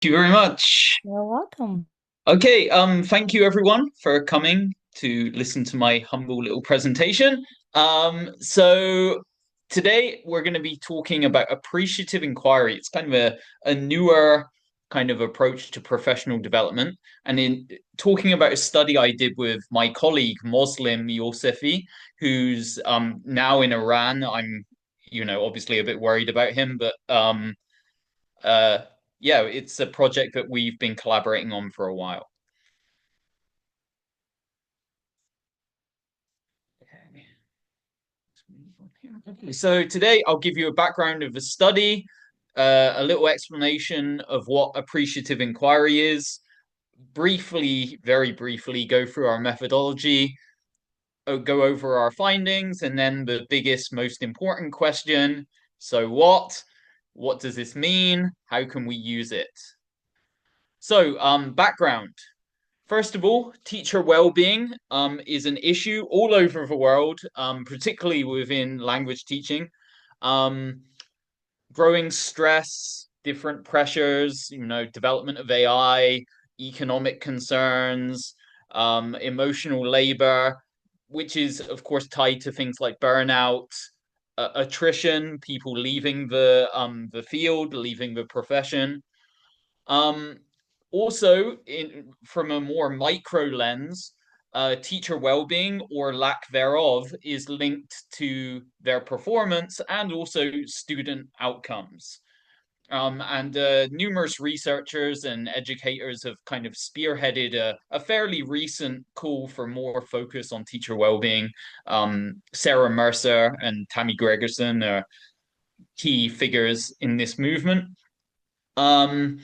You very much. You're welcome. Okay, thank you everyone for coming to listen to my humble little presentation. So today we're going to be talking about appreciative inquiry. It's kind of a newer kind of approach to professional development. And in talking about a study I did with my colleague Muslim Yosefi, who's now in Iran. I'm obviously a bit worried about him, but uh, yeah, it's a project that we've been collaborating on for a while. Okay. So today I'll give you a background of the study, a little explanation of what appreciative inquiry is, briefly, very briefly, go through our methodology, go over our findings, and then the biggest, most important question. So what? What does this mean? How can we use it? So, background. First of all, teacher well-being is an issue all over the world, particularly within language teaching. Um, Growing stress, different pressures, development of AI, economic concerns, emotional labor, which is, of course, tied to things like burnout, attrition, people leaving the field, leaving the profession. Um, Also, from a more micro lens, teacher well-being or lack thereof is linked to their performance and also student outcomes. And numerous researchers and educators have kind of spearheaded a fairly recent call for more focus on teacher well-being. Sarah Mercer and Tammy Gregerson are key figures in this movement. Um,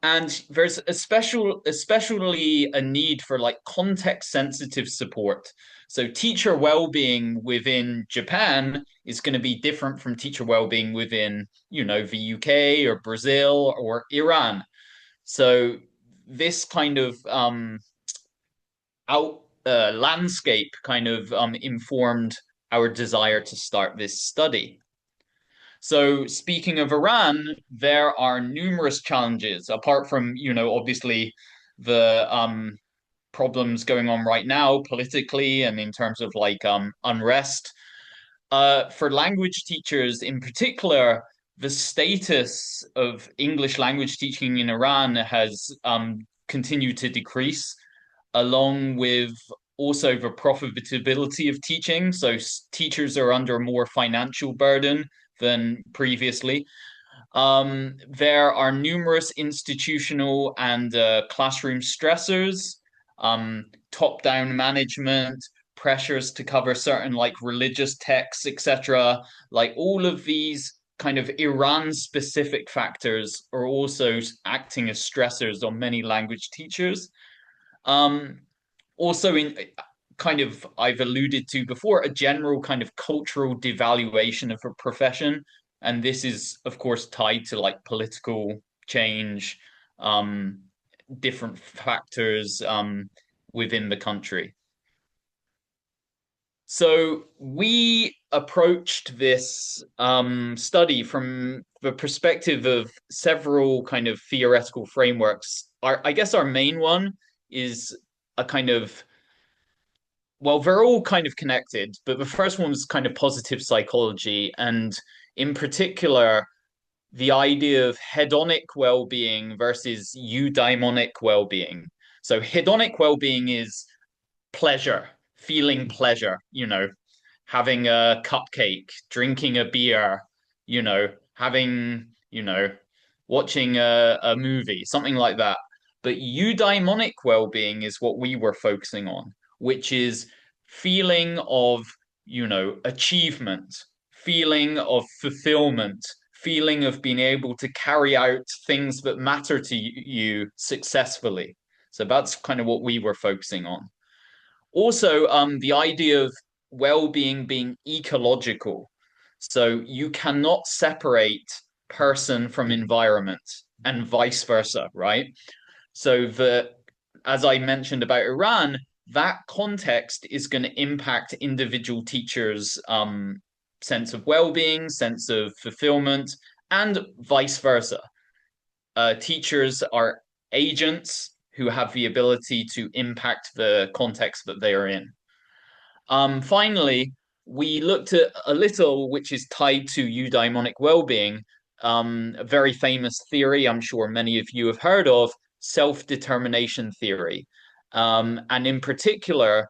and there's especially a need for like context sensitive support. So teacher well-being within Japan is going to be different from teacher well-being within, the UK or Brazil or Iran. So this kind of out landscape kind of informed our desire to start this study. So, speaking of Iran, there are numerous challenges apart from, obviously the problems going on right now politically and in terms of like unrest. For language teachers in particular, the status of English language teaching in Iran has continued to decrease, along with also the profitability of teaching. So teachers are under more financial burden than previously. There are numerous institutional and classroom stressors, top-down management, pressures to cover certain like religious texts, etc. Like all of these kind of Iran-specific factors are also acting as stressors on many language teachers. Um, Also in kind of I've alluded to before, a general kind of cultural devaluation of a profession. And this is, of course, tied to like political change, um, different factors within the country. So we approached this study from the perspective of several kind of theoretical frameworks. I guess our main one is a kind of well, they're all kind of connected, but the first one was kind of positive psychology, and in particular, the idea of hedonic well-being versus eudaimonic well-being. So hedonic well-being is pleasure, feeling pleasure, having a cupcake, drinking a beer, having, watching a movie, something like that. But eudaimonic well-being is what we were focusing on, which is feeling of, achievement, feeling of fulfillment, feeling of being able to carry out things that matter to you successfully. So that's kind of what we were focusing on. Also, the idea of well-being being ecological. So you cannot separate person from environment and vice versa, right? So as I mentioned about Iran, that context is going to impact individual teachers' sense of well-being, sense of fulfillment, and vice versa. Teachers are agents who have the ability to impact the context that they are in. Finally, we looked at a little, which is tied to eudaimonic well-being, a very famous theory I'm sure many of you have heard of, self-determination theory. And in particular,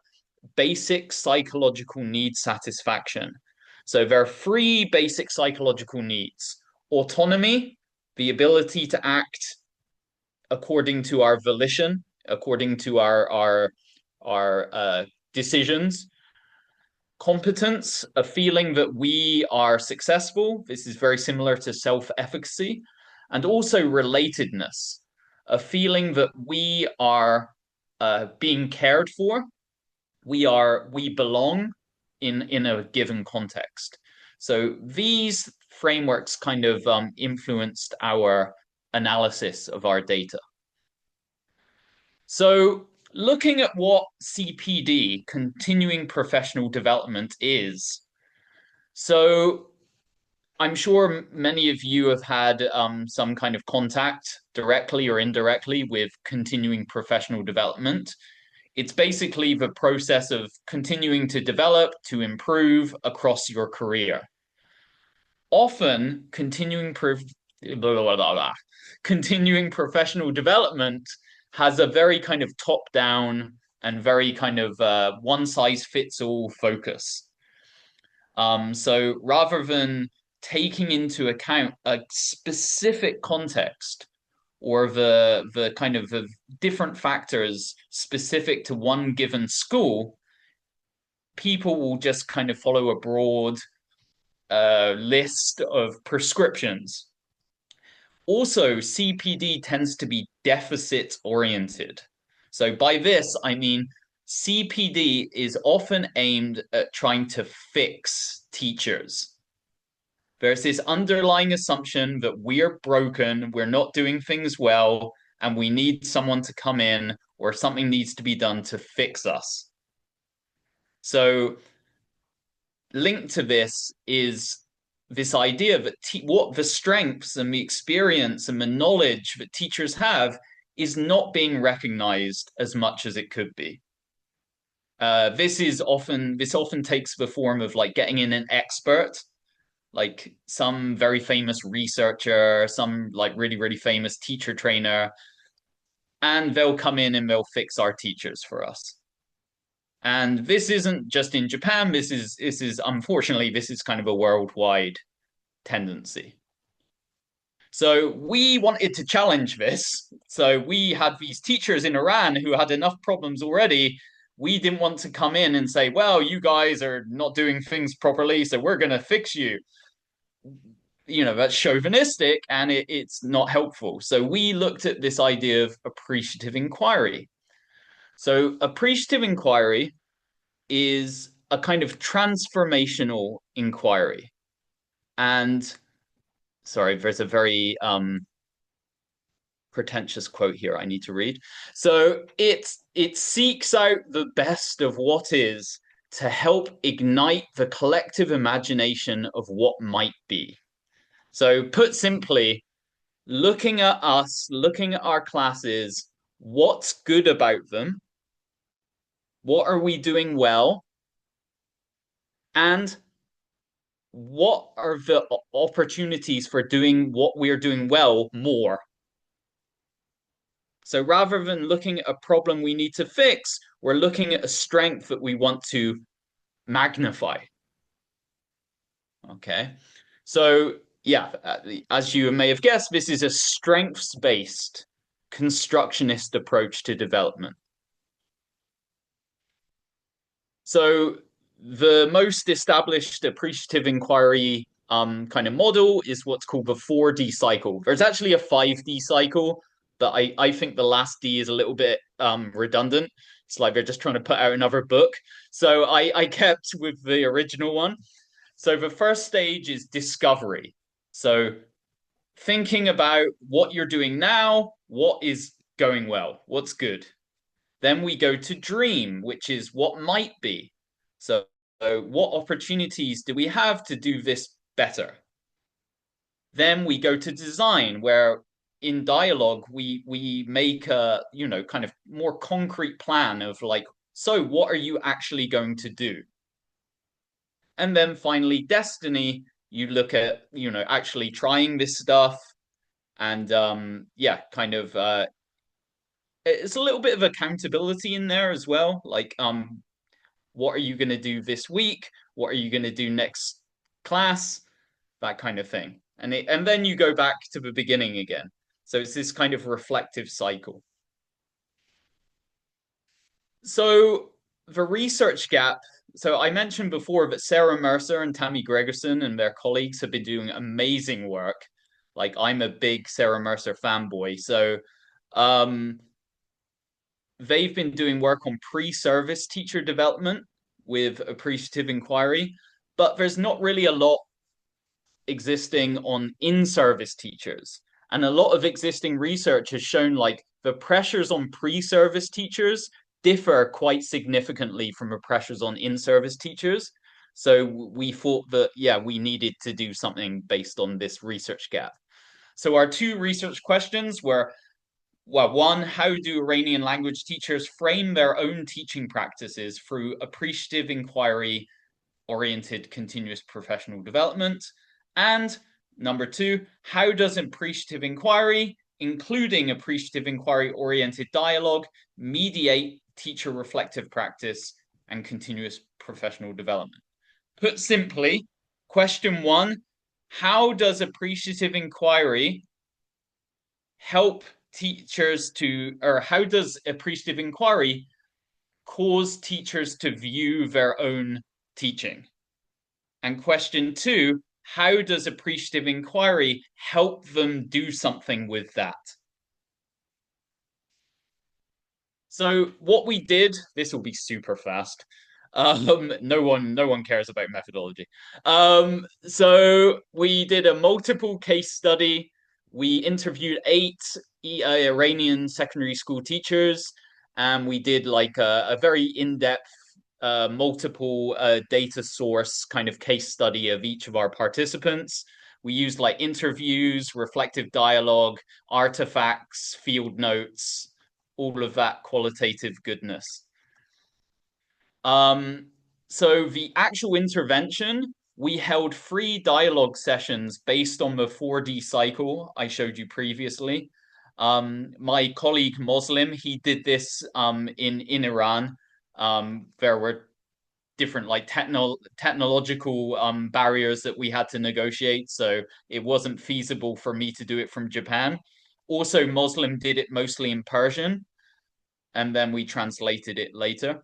basic psychological need satisfaction. So there are three basic psychological needs: autonomy, the ability to act according to our volition, according to our decisions; competence, a feeling that we are successful. This is very similar to self-efficacy. And also relatedness, a feeling that we are being cared for. We belong in a given context. So these frameworks kind of influenced our analysis of our data. So looking at what CPD, continuing professional development, is. So I'm sure many of you have had some kind of contact, directly or indirectly, with continuing professional development. It's basically the process of continuing to develop, to improve across your career. Often, continuing professional development has a very kind of top-down and very kind of one-size-fits-all focus. So rather than taking into account a specific context or the kind of the different factors specific to one given school, people will just kind of follow a broad list of prescriptions. Also, CPD tends to be deficit oriented. So by this, I mean CPD is often aimed at trying to fix teachers. There's this underlying assumption that we're broken, we're not doing things well, and we need someone to come in or something needs to be done to fix us. So linked to this is this idea that what the strengths and the experience and the knowledge that teachers have is not being recognized as much as it could be. This often takes the form of like getting in an expert, like some very famous researcher, some like really famous teacher trainer, and they'll come in and they'll fix our teachers for us. And this isn't just in Japan. This is unfortunately this is kind of a worldwide tendency. So we wanted to challenge this. So we had these teachers in Iran who had enough problems already. We didn't want to come in and say, well, you guys are not doing things properly, so we're going to fix you. You know, that's chauvinistic and it's not helpful. So we looked at this idea of appreciative inquiry. So appreciative inquiry is a kind of transformational inquiry. And sorry, there's a very pretentious quote here I need to read. So it seeks out the best of what is to help ignite the collective imagination of what might be. So put simply, looking at us, looking at our classes, what's good about them? What are we doing well? And what are the opportunities for doing what we're doing well more? So rather than looking at a problem we need to fix, we're looking at a strength that we want to magnify. Okay. So yeah, as you may have guessed, this is a strengths-based constructionist approach to development. So the most established appreciative inquiry kind of model is what's called the 4D cycle. There's actually a 5D cycle, but I think the last D is a little bit redundant. It's like they're just trying to put out another book. So I kept with the original one. So the first stage is discovery. So thinking about what you're doing now, what is going well, what's good. Then we go to dream, which is what might be. So what opportunities do we have to do this better? Then we go to design, where in dialogue, we make a, kind of more concrete plan of like, so what are you actually going to do? And then finally, destiny, you look at, actually trying this stuff and yeah, kind of it's a little bit of accountability in there as well. Like, what are you going to do this week? What are you going to do next class? That kind of thing. And then you go back to the beginning again. So it's this kind of reflective cycle. So the research gap. So I mentioned before that Sarah Mercer and Tammy Gregerson and their colleagues have been doing amazing work. Like I'm a big Sarah Mercer fanboy. So um, they've been doing work on pre-service teacher development with appreciative inquiry, but there's not really a lot existing on in-service teachers. And a lot of existing research has shown like the pressures on pre-service teachers differ quite significantly from the pressures on in-service teachers. So we thought that, yeah, we needed to do something based on this research gap. So our two research questions were, well, one, how do Iranian language teachers frame their own teaching practices through appreciative inquiry oriented continuous professional development? And number two, how does appreciative inquiry, including appreciative inquiry oriented dialogue, mediate teacher reflective practice and continuous professional development? Put simply, question one, how does appreciative inquiry help teachers to, or how does appreciative inquiry cause teachers to view their own teaching? And question two, how does appreciative inquiry help them do something with that? So what we did, this will be super fast. No one cares about methodology. So we did a multiple case study. We interviewed 8 Iranian secondary school teachers, and we did like a very in-depth multiple data source kind of case study of each of our participants. We used like interviews, reflective dialogue, artifacts, field notes, all of that qualitative goodness. Um, so the actual intervention, we held 3 dialogue sessions based on the 4D cycle I showed you previously. My colleague Muslim, he did this in Iran. There were different like technological barriers that we had to negotiate, so it wasn't feasible for me to do it from Japan. Also, Muslim did it mostly in Persian, and then we translated it later.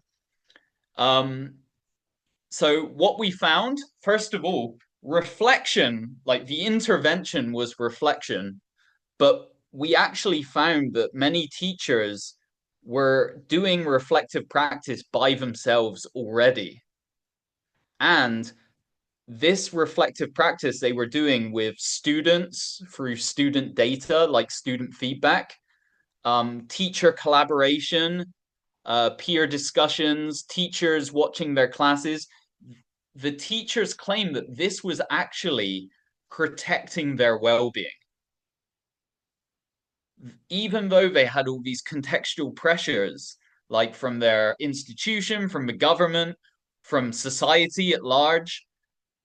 Um, so what we found, first of all, reflection, like the intervention was reflection, but we actually found that many teachers were doing reflective practice by themselves already. And this reflective practice they were doing with students through student data, like student feedback, teacher collaboration, peer discussions, teachers watching their classes. The teachers claim that this was actually protecting their well-being. Even though they had all these contextual pressures, like from their institution, from the government, from society at large,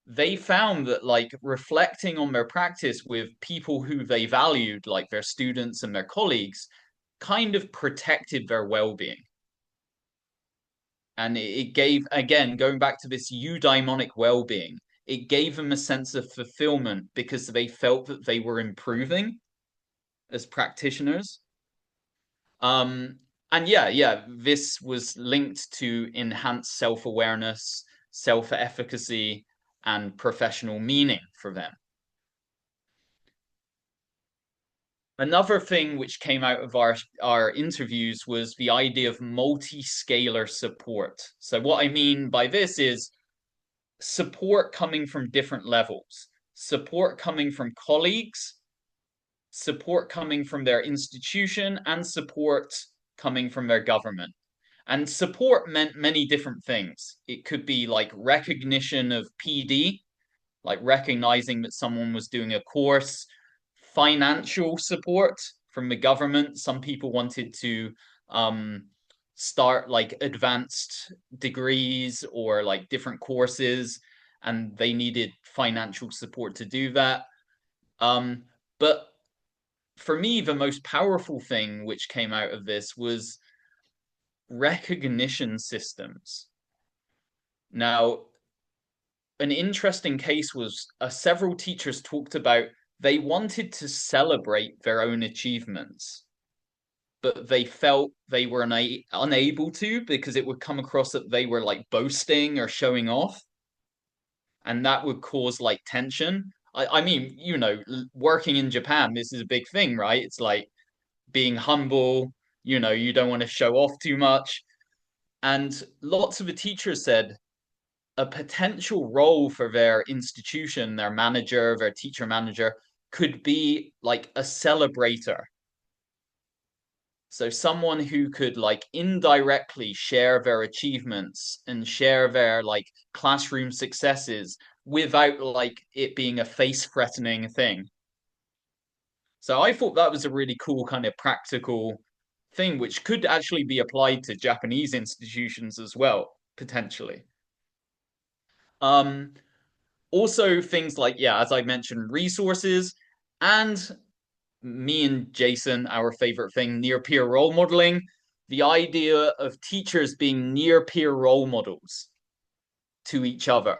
they found that like reflecting on their practice with people who they valued, like their students and their colleagues, kind of protected their well-being. And it gave, again, going back to this eudaimonic well-being, it gave them a sense of fulfillment because they felt that they were improving as practitioners. And yeah, this was linked to enhanced self-awareness, self-efficacy, and professional meaning for them. Another thing which came out of our interviews was the idea of multi-scalar support. So what I mean by this is support coming from different levels, support coming from colleagues, support coming from their institution, and support coming from their government. And support meant many different things. It could be like recognition of PD, like recognizing that someone was doing a course, financial support from the government. Some people wanted to um, start like advanced degrees or like different courses, and they needed financial support to do that. But for me, the most powerful thing which came out of this was recognition systems. Now, an interesting case was several teachers talked about they wanted to celebrate their own achievements, but they felt they were unable to because it would come across that they were like boasting or showing off, and that would cause like tension. I mean, working in Japan, this is a big thing, right? It's like being humble, you don't want to show off too much. And lots of the teachers said a potential role for their institution, their manager, their teacher manager, could be like a celebrator. So someone who could like indirectly share their achievements and share their like classroom successes without like it being a face threatening thing. So I thought that was a really cool kind of practical thing, which could actually be applied to Japanese institutions as well, potentially. Um, Also, things like, yeah, as I mentioned, resources and me and Jason, our favorite thing, near peer role modeling. The idea of teachers being near peer role models to each other.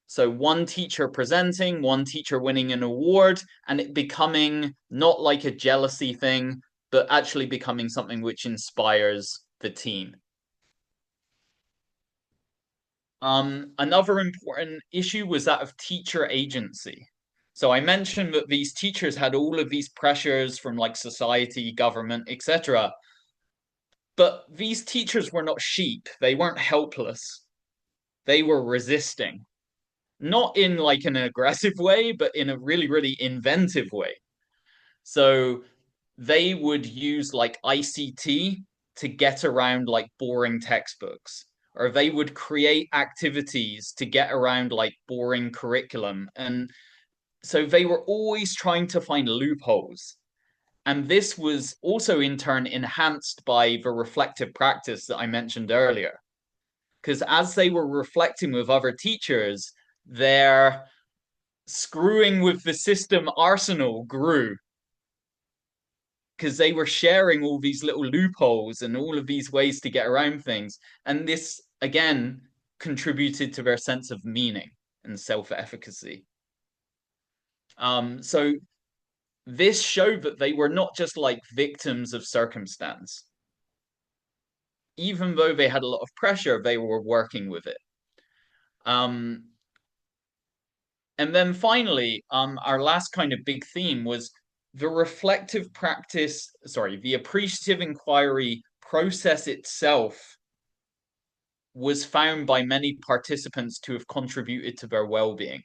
So one teacher presenting, one teacher winning an award, and it becoming not like a jealousy thing, but actually becoming something which inspires the team. Another important issue was that of teacher agency. So I mentioned that these teachers had all of these pressures from like society, government, etc. But these teachers were not sheep. They weren't helpless. They were resisting. Not in like an aggressive way, but in a really, really inventive way. So they would use like ICT to get around like boring textbooks, or they would create activities to get around like boring curriculum. And so they were always trying to find loopholes. And this was also in turn enhanced by the reflective practice that I mentioned earlier. Because as they were reflecting with other teachers, their screwing with the system arsenal grew because they were sharing all these little loopholes and all of these ways to get around things. And this, again, contributed to their sense of meaning and self efficacy. So this showed that they were not just like victims of circumstance. Even though they had a lot of pressure, they were working with it. Um, and then finally, our last kind of big theme was the reflective practice, sorry, the appreciative inquiry process itself was found by many participants to have contributed to their well-being.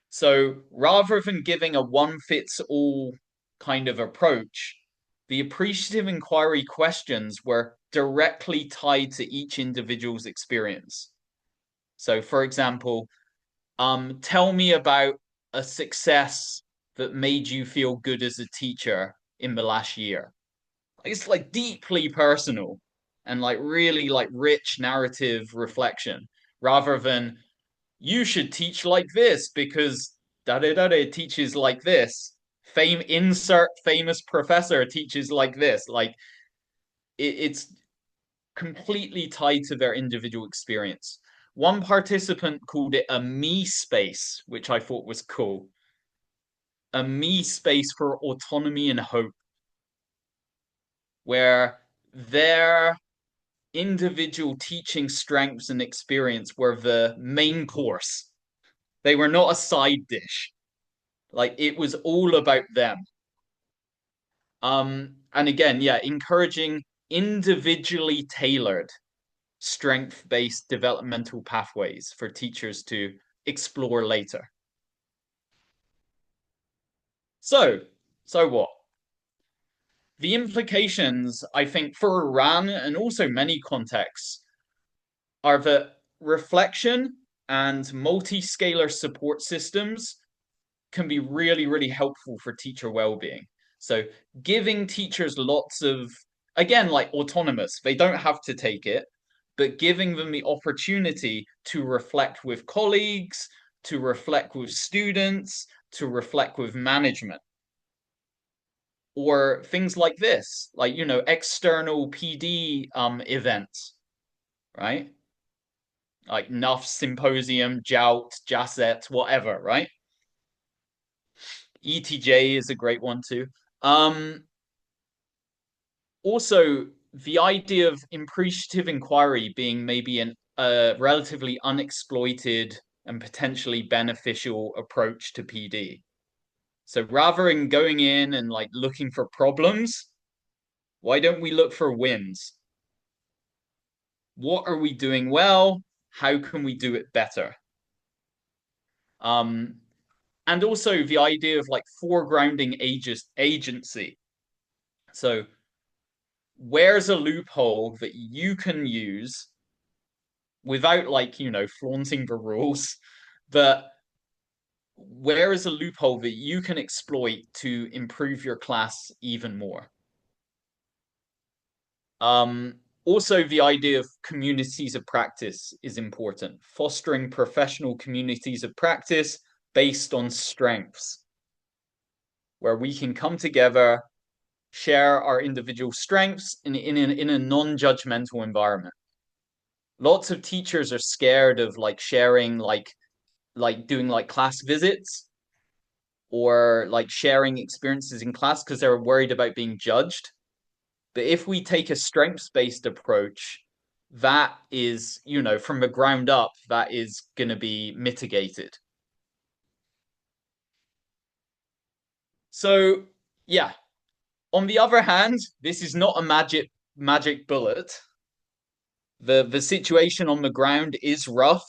So rather than giving a one fits all kind of approach, the appreciative inquiry questions were directly tied to each individual's experience. So, for example, tell me about a success that made you feel good as a teacher in the last year. It's like deeply personal and like really like rich narrative reflection rather than you should teach like this because da da da da teaches like this. Insert famous professor teaches like this. Like it's completely tied to their individual experience. One participant called it a me space, which I thought was cool. A me space for autonomy and hope, where their individual teaching strengths and experience were the main course. They were not a side dish. Like it was all about them. And again, yeah, encouraging individually tailored strength-based developmental pathways for teachers to explore later. So what? The implications, I think, for Iran and also many contexts are that reflection and multi-scalar support systems can be really, really helpful for teacher well-being. So giving teachers lots of, again, like autonomous, they don't have to take it, but giving them the opportunity to reflect with colleagues, to reflect with students, to reflect with management. Or things like this, like, external PD events, right? Like NUF Symposium, Jout, Jacet, whatever, right? ETJ is a great one too. Also, the idea of appreciative inquiry being maybe a relatively unexploited and potentially beneficial approach to PD. So rather than going in and like looking for problems, why don't we look for wins? What are we doing well? How can we do it better? Um, and also the idea of like foregrounding agency. So where's a loophole that you can use without like, flaunting the rules, but where is a loophole that you can exploit to improve your class even more? Also, the idea of communities of practice is important. Fostering professional communities of practice based on strengths, where we can come together, share our individual strengths in a non-judgmental environment. Lots of teachers are scared of like sharing like doing like class visits or like sharing experiences in class because they're worried about being judged. But if we take a strengths-based approach, that is, from the ground up, that is going to be mitigated. So, yeah. On the other hand, this is not a magic bullet. The situation on the ground is rough.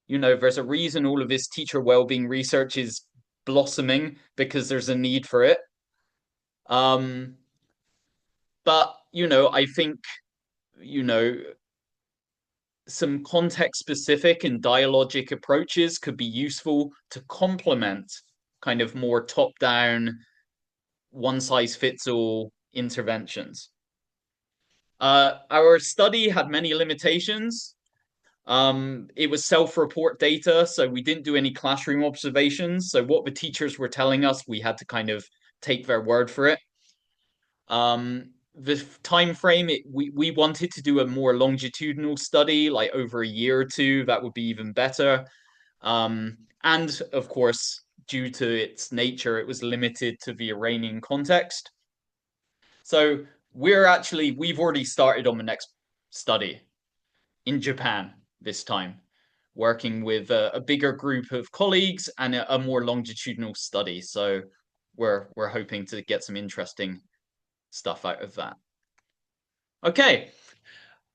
There's a reason all of this teacher well-being research is blossoming because there's a need for it. Um, but I think you know some context specific and dialogic approaches could be useful to complement kind of more top down, one size fits all interventions. Our study had many limitations. It was self-report data, so we didn't do any classroom observations. So what the teachers were telling us, we had to kind of take their word for it. The time frame, we wanted to do a more longitudinal study, like over a year or two. That would be even better. And of course, due to its nature, it was limited to the Iranian context. So we've already started on the next study in Japan this time, working with a bigger group of colleagues and a more longitudinal study. So we're hoping to get some interesting stuff out of that. Okay,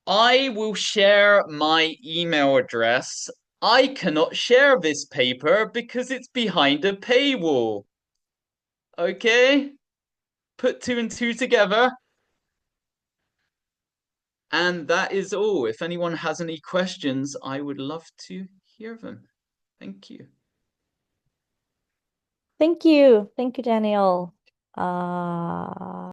I will share my email address. I cannot share this paper because it's behind a paywall. Okay, put two and two together. And that is all. If anyone has any questions, I would love to hear them. Thank you. Thank you. Thank you, Daniel.